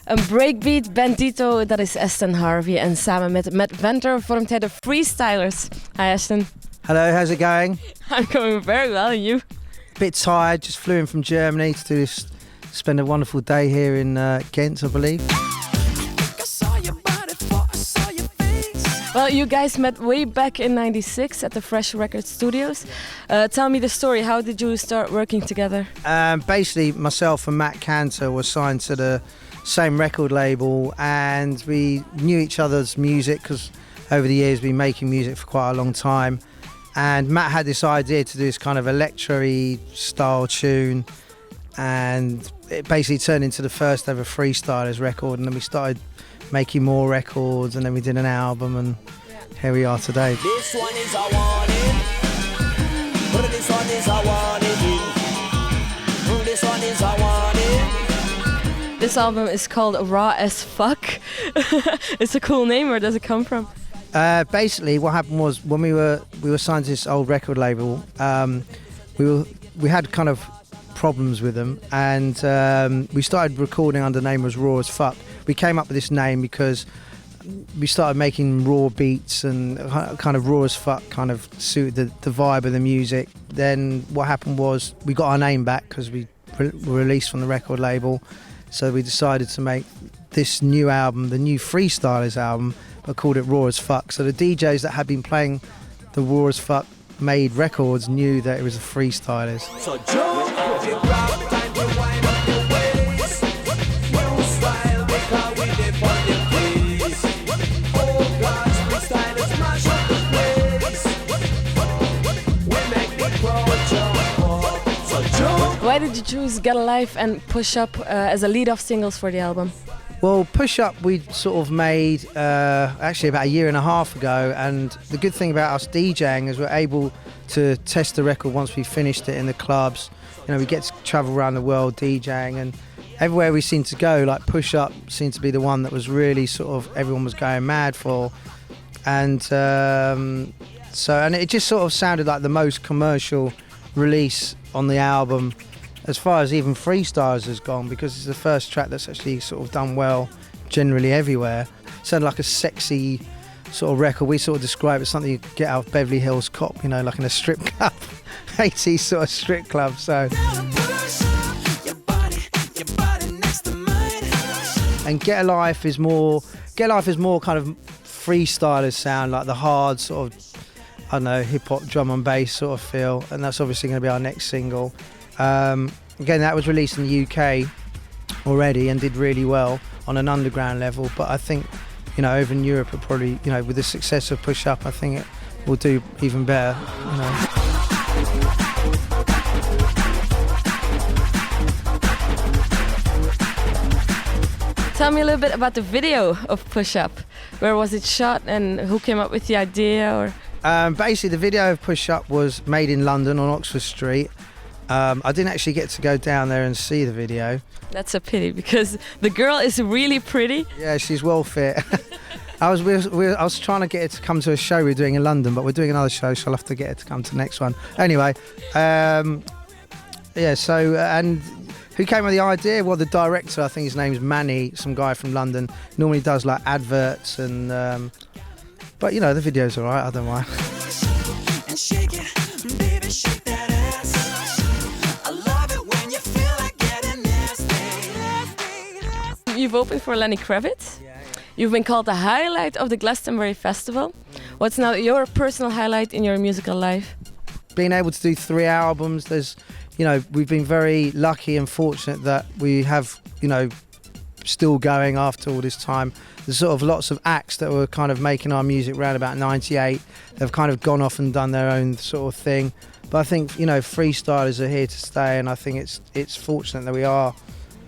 Een breakbeat bandito, dat is Aston Harvey. En samen met Matt Venter vormt hij de Freestylers. Hi Aston. Hello, how's it going? I'm going very well, and you? Bit tired, just flew in from Germany to do this, spend a wonderful day here in Ghent, I believe. Well, you guys met way back in '96 at the Fresh Records studios. Tell me the story. How did you start working together? Basically, myself and Matt Cantor were signed to the same record label, and we knew each other's music because over the years we've been making music for quite a long time. And Matt had this idea to do this kind of electro-y style tune, and it basically turned into the first ever Freestylers record, and then we started making more records, and then we did an album, and here we are today. This one is I want it. This one is I want it. This one is I want it. This album is called Raw as Fuck. It's a cool name. Where does it come from? Basically, what happened was when we were signed to this old record label, we had kind of problems with them, and we started recording under the name was Raw as Fuck. We came up with this name because we started making raw beats, and kind of Raw as Fuck kind of suited the vibe of the music. Then what happened was we got our name back because we were released from the record label, so we decided to make this new album, the new Freestylers album, but called it Raw as Fuck. So the DJs that had been playing the Raw as Fuck made records knew that it was the Freestylers. So Why did you choose Get Alive and Push Up as a lead-off singles for the album? Well, Push Up we sort of made actually about a year and a half ago, and the good thing about us DJing is we're able to test the record once we finished it in the clubs. You know, we get to travel around the world DJing, and everywhere we seem to go, like Push Up seemed to be the one that was really sort of everyone was going mad for, and and it just sort of sounded like the most commercial release on the album as far as even Freestylers has gone, because it's the first track that's actually sort of done well generally everywhere. It sounded like a sexy sort of record. We sort of describe it as something you get out of Beverly Hills Cop, you know, like in a strip club, 80s sort of strip club. So, and Get Alive is more kind of Freestylers sound, like the hard sort of, I don't know, hip hop drum and bass sort of feel, and that's obviously going to be our next single. Again, that was released in the UK already and did really well on an underground level, but I think, you know, over in Europe it probably, you know, with the success of Push Up, I think it will do even better, you know. Tell me a little bit about the video of Push Up. Where was it shot, and who came up with the idea? Or basically, the video of Push Up was made in London on Oxford Street. I didn't actually get to go down there and see the video. That's a pity, because the girl is really pretty. Yeah, she's well fit. I was trying to get her to come to a show we're doing in London, but we're doing another show, so I'll have to get her to come to the next one. Anyway, yeah, so, and who came with the idea? Well, the director, I think his name's Manny, some guy from London, normally does like adverts, and but you know, the video's all right, I don't mind. and shake it, baby, shake that ass. I love it when you feel like getting nasty. You've opened for Lenny Kravitz. Yeah. You've been called the highlight of the Glastonbury Festival. What's now your personal highlight in your musical life? Being able to do 3 albums, there's, you know, we've been very lucky and fortunate that we have, you know, still going after all this time. There's sort of lots of acts that were kind of making our music around about 98. They've kind of gone off and done their own sort of thing. But I think, you know, Freestylers are here to stay, and I think it's fortunate that we are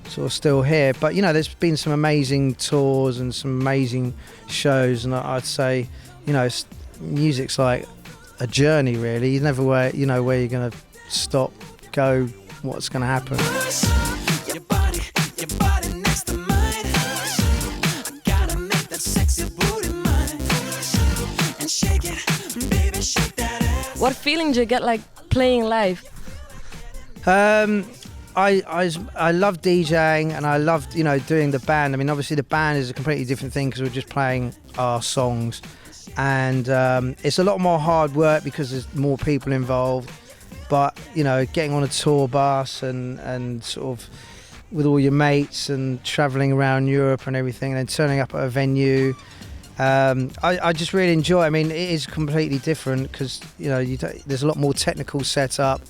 sort of still here. But, you know, there's been some amazing tours and some amazing shows, and I'd say, you know, music's like a journey, really. You never where you're going to stop, go, what's going to happen. Your body next to mine. I gotta make that sexy booty mine. And shake it, baby, shake that ass. What feeling do you get like playing live? I love DJing, and I loved doing the band. I mean, obviously the band is a completely different thing because we're just playing our songs, and it's a lot more hard work because there's more people involved. But getting on a tour bus and sort of with all your mates and travelling around Europe and everything, and then turning up at a venue. I just really enjoy it. I mean, it is completely different because there's a lot more technical setup.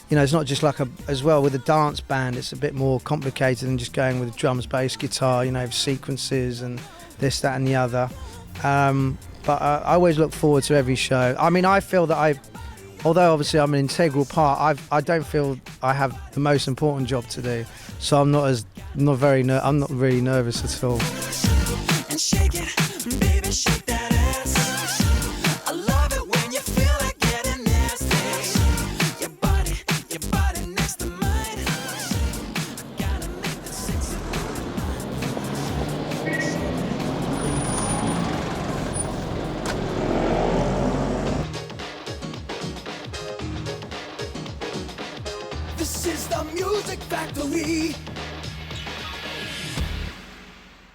It's not just as well with a dance band. It's a bit more complicated than just going with drums, bass, guitar. Sequences and this, that, and the other. But I always look forward to every show. I mean, I feel that although obviously I'm an integral part, I don't feel I have the most important job to do. So I'm not really nervous at all. And shake it, baby, shake that ass. I love it when you feel like getting nasty. Your body next to mine. I gotta make that sexy. This is the music factory.